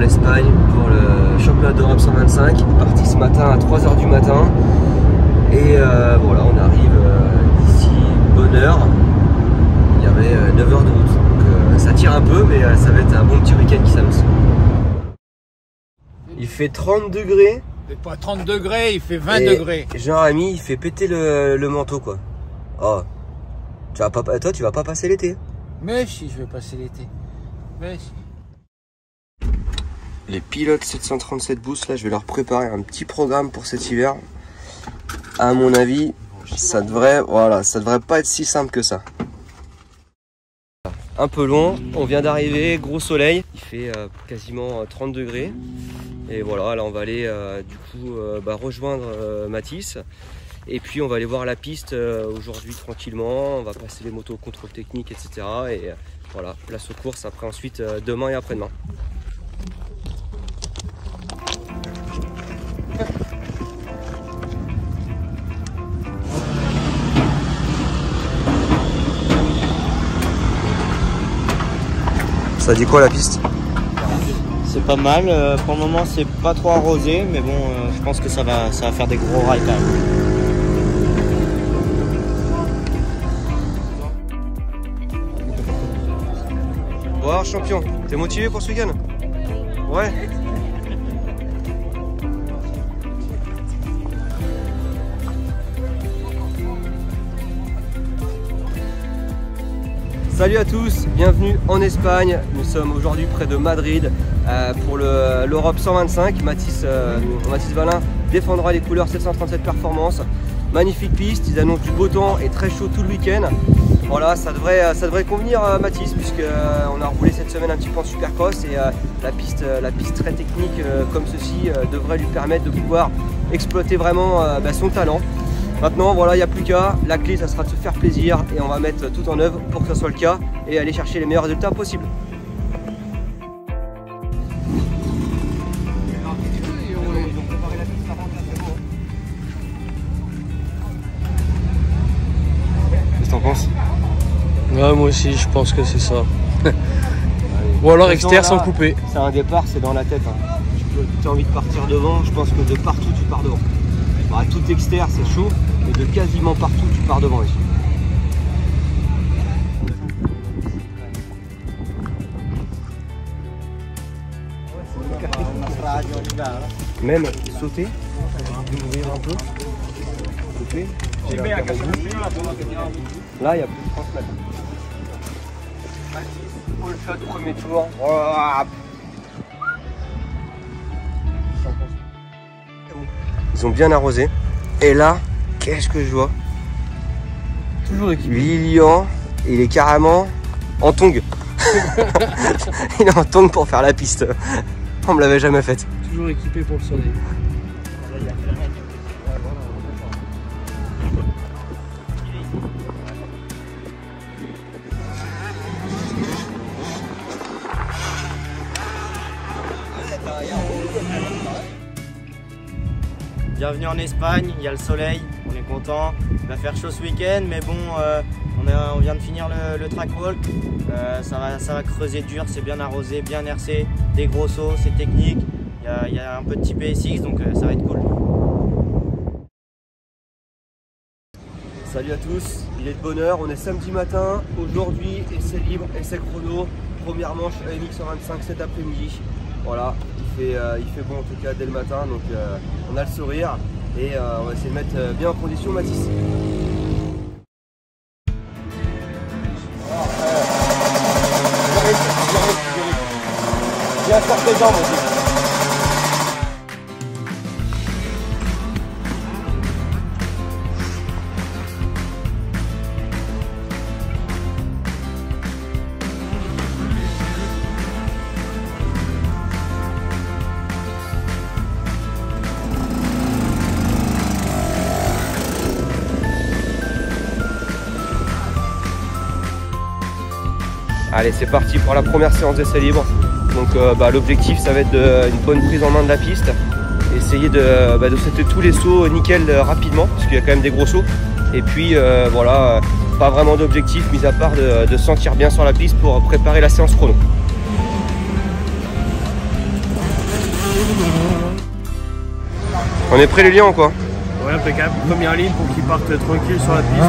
l'Espagne pour le championnat d'Europe 125. Parti ce matin à 3 h du matin. Et voilà, on arrive d'ici bonne heure. Il y avait 9 h de route. Donc ça tire un peu, mais ça va être un bon petit week-end qui s'annonce. Il fait 30 degrés. Il fait pas 30 degrés, il fait 20 degrés. Jean-Ami, il fait péter le manteau, quoi. Oh. Toi, tu vas pas passer l'été? Mais si, je vais passer l'été. Mais si. Les pilotes 737 Boost, là, je vais leur préparer un petit programme pour cet hiver. À mon avis, ça devrait pas être si simple que ça. Un peu long, on vient d'arriver, gros soleil, il fait quasiment 30 degrés. Et voilà, là on va aller du coup rejoindre Mathis. Et puis on va aller voir la piste aujourd'hui tranquillement, on va passer les motos contrôle technique, etc. Et voilà, place aux courses après ensuite demain et après-demain. Ça dit quoi la piste? C'est pas mal, pour le moment c'est pas trop arrosé, mais bon je pense que ça va faire des gros rails quand même. Bon champion, t'es motivé pour ce week-end? Ouais. Salut à tous, bienvenue en Espagne. Nous sommes aujourd'hui près de Madrid pour l'Europe 125. Mathis Valin défendra les couleurs 737 Performance. Magnifique piste, ils annoncent du beau temps et très chaud tout le week-end. Voilà, ça devrait convenir à Mathis puisqu'on a roulé cette semaine un petit peu en supercross et la piste très technique comme ceci devrait lui permettre de pouvoir exploiter vraiment son talent. Maintenant, voilà, il n'y a plus qu'à. La clé, ça sera de se faire plaisir et on va mettre tout en œuvre pour que ce soit le cas et aller chercher les meilleurs résultats possibles. Qu'est-ce que t'en penses? Ouais, moi aussi, je pense que c'est ça. Ou alors externe sans couper. C'est un départ, c'est dans la tête. Hein. Tu as envie de partir devant, je pense que de partout, tu pars devant. Bah, tout externe c'est chaud, mais de quasiment partout tu pars devant ici. Même sauter, ouvrir un peu. Sauter. Là il y a plus de 30 mètres. All shot premier tour. Ils ont bien arrosé. Et là, qu'est-ce que je vois? Toujours équipé. Lilian, il est carrément en tongue. Il est en tongue pour faire la piste. On me l'avait jamais faite. Toujours équipé pour le soleil. Bienvenue en Espagne, il y a le soleil, on est content. Il va faire chaud ce week-end, mais bon, on vient de finir le track walk. Ça va creuser dur, c'est bien arrosé, bien RC, des gros sauts, c'est technique. Il y a un peu de type PSX, donc ça va être cool. Salut à tous, il est de bonne heure, on est samedi matin. Aujourd'hui, essai libre, essai chrono. Première manche AMX 125 cet après-midi. Voilà, il fait bon en tout cas dès le matin, donc on a le sourire et on va essayer de mettre bien en condition Mathis. Bien faire tes jambes aussi. Allez, c'est parti pour la première séance d'essai libre. Donc l'objectif ça va être une bonne prise en main de la piste. Essayer de sauter tous les sauts nickel rapidement, parce qu'il y a quand même des gros sauts. Et puis voilà, pas vraiment d'objectif mis à part de sentir bien sur la piste pour préparer la séance chrono. On est prêt les lions quoi? Ouais, impeccable. Première ligne pour qu'ils partent tranquille sur la piste.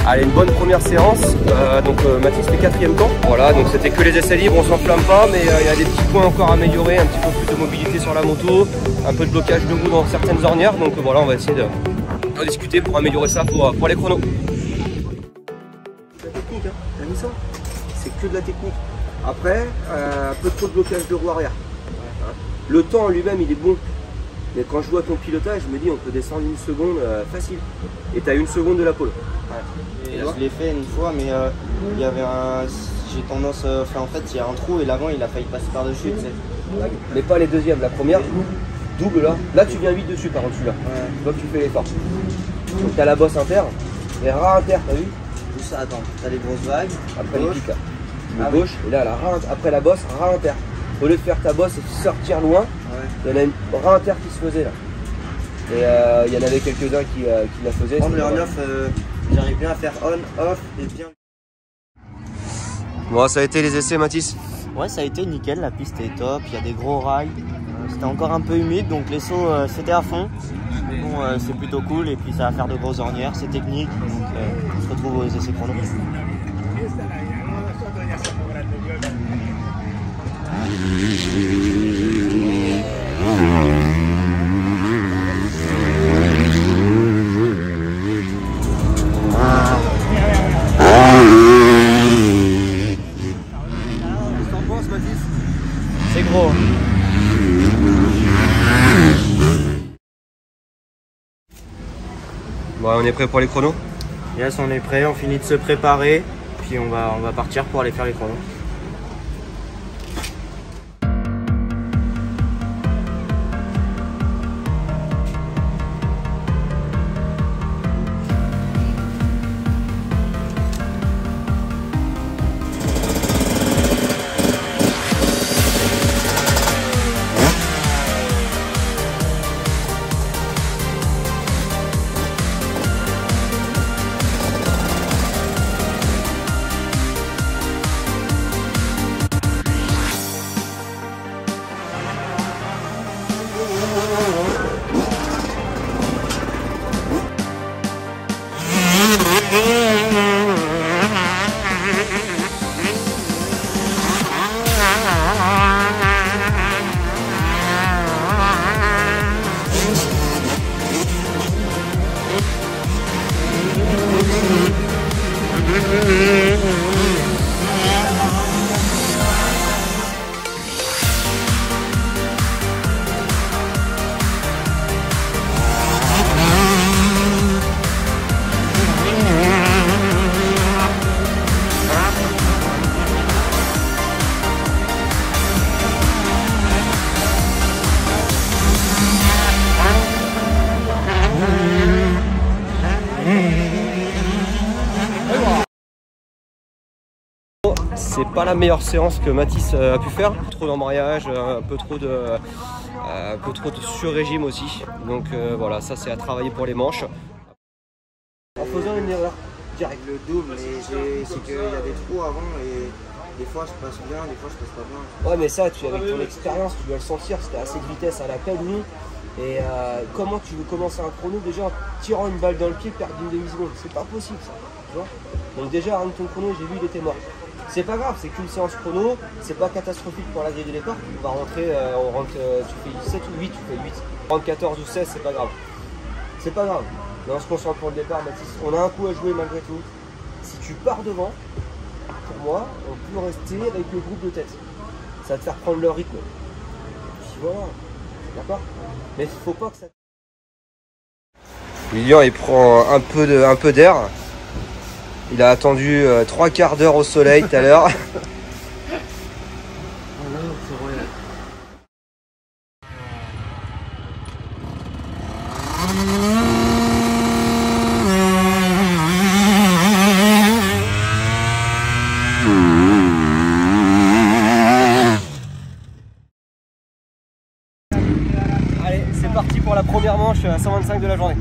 Allez, une bonne première séance. Mathis fait 4e temps. Voilà, donc c'était que les essais libres, on s'enflamme pas, mais il y a des petits points encore à améliorer, un petit peu plus de mobilité sur la moto, un peu de blocage de bout dans certaines ornières. Donc voilà, on va essayer d'en discuter pour améliorer ça pour les chronos. La technique, hein, t'as mis ça? C'est que de la technique. Après, un peu trop de blocage de roue arrière. Hein. Le temps en lui-même, il est bon. Mais quand je vois ton pilotage, je me dis on peut descendre 1 seconde facile. Et tu as 1 seconde de la pole. Ouais. Et je l'ai fait une fois, mais il y avait j'ai tendance, en fait il y a un trou et l'avant il a failli passer par-dessus. Mais pas les deuxièmes, la première, double là. Là tu viens vite dessus par dessus là. Ouais. Tu vois que tu fais l'effort. Donc tu as la bosse inter, et ras inter, t'as vu? Tout ça, attends, t'as les grosses vagues. Après les pics là. Le gauche, et là après la bosse, ras inter. Au lieu de faire ta bosse et sortir loin, il y en a une ras inter qui se faisait là. Et il y en avait quelques-uns qui la faisaient. Le on-off, j'arrive bien à faire on-off et bien. Bon, ça a été les essais, Mathis? Ouais, ça a été nickel, la piste est top, il y a des gros rails. C'était encore un peu humide, donc les sauts c'était à fond. Mais bon, c'est plutôt cool et puis ça va faire de grosses ornières, c'est technique. Donc on se retrouve aux essais chrono. C'est gros. Bon, on est prêt pour les chronos? Yes, on est prêt, on finit de se préparer, puis on va partir pour aller faire les chronos. C'est pas la meilleure séance que Mathis a pu faire. Trop d'embrayage, un peu trop de sur-régime aussi. Donc voilà, ça c'est à travailler pour les manches. En faisant une erreur direct. Le double, c'est qu'il y a des trous avant et des fois je passe bien, des fois je passe pas bien. Ouais, mais ça, avec ton expérience, tu dois le sentir. C'était assez de vitesse à la peine, nous. Et comment tu veux commencer un chrono déjà en tirant une balle dans le pied, perdre une demi-seconde? C'est pas possible ça, tu vois. Donc déjà, rien que ton chrono, j'ai vu, il était mort. C'est pas grave, c'est qu'une séance chrono, c'est pas catastrophique pour la grille de départ. On va rentrer, tu fais 7 ou 8, tu fais 8. Rentre 14 ou 16, c'est pas grave. C'est pas grave. Mais on se concentre pour le départ, Mathis. On a un coup à jouer malgré tout. Si tu pars devant, pour moi, on peut rester avec le groupe de tête. ça va te faire prendre le rythme. Puis voilà, d'accord? Mais il faut pas que ça... Lilian il prend un peu d'air. Il a attendu 3 quarts d'heure au soleil tout à l'heure. Allez, c'est parti pour la première manche à 125 de la journée.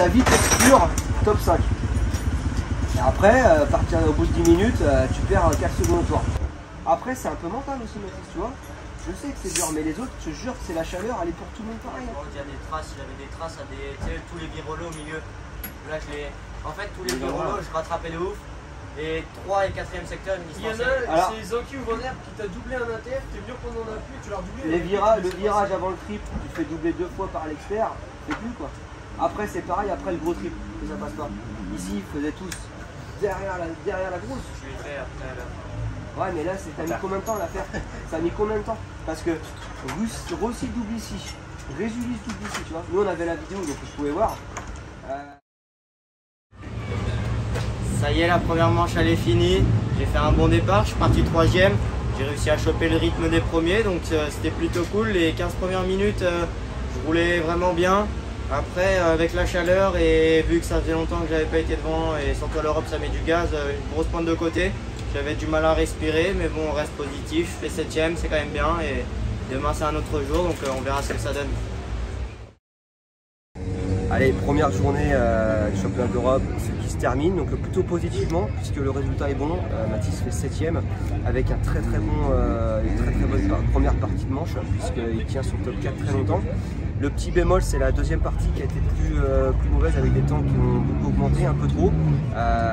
Ta vitesse pure, top 5. Et après, partir au bout de 10 minutes, tu perds 4 secondes au tour. Après, c'est un peu mental aussi, Mathis, tu vois. Je sais que c'est dur, mais les autres, je te jure que c'est la chaleur, elle est pour tout le monde pareil. Il y a des traces, j'avais des traces à des. Tu sais, tous les virolos au milieu. Là, je les. En fait, tous les virolos, je rattrapais de ouf. Et 3 et 4e secteur, ils me distançaient. Alors, c'est Zoki ou Van Herp qui t'a doublé un ATF, t'es mieux qu'on en a plus, tu leur doublé. le virage avant le trip, tu fais doubler 2 fois par l'expert, c'est plus quoi. Après, c'est pareil, après le gros trip, que ça passe pas. Ici, ils faisaient tous derrière la grosse. Je l'ai fait après là. Ouais, mais là, t'as mis combien de temps à la faire? Ça a mis combien de temps? Parce que Rossi double ici, Résulis double ici, tu vois. Nous, on avait la vidéo, donc je pouvais voir. Ça y est, la première manche elle est finie. J'ai fait un bon départ, je suis parti 3e. J'ai réussi à choper le rythme des premiers, donc c'était plutôt cool. Les 15 premières minutes, je roulais vraiment bien. Après, avec la chaleur et vu que ça faisait longtemps que j'avais pas été devant et surtout à l'Europe ça met du gaz, une grosse pointe de côté. J'avais du mal à respirer, mais bon, on reste positif. Je fais 7e, c'est quand même bien. Et demain c'est un autre jour, donc on verra ce que ça donne. Allez, première journée du championnat d'Europe qui se termine, donc plutôt positivement puisque le résultat est bon. Mathis fait 7e avec une très bonne première partie de manche puisqu'il tient son top 4 très longtemps. Le petit bémol, c'est la deuxième partie qui a été plus mauvaise avec des temps qui ont beaucoup augmenté, un peu trop.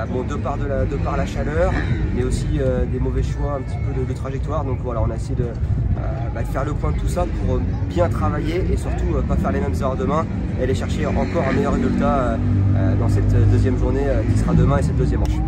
Bon, de par la chaleur, mais aussi des mauvais choix un petit peu de trajectoire. Donc voilà, on a essayé de faire le point de tout ça pour bien travailler et surtout pas faire les mêmes erreurs demain et aller chercher encore un meilleur résultat dans cette deuxième journée qui sera demain et cette deuxième manche.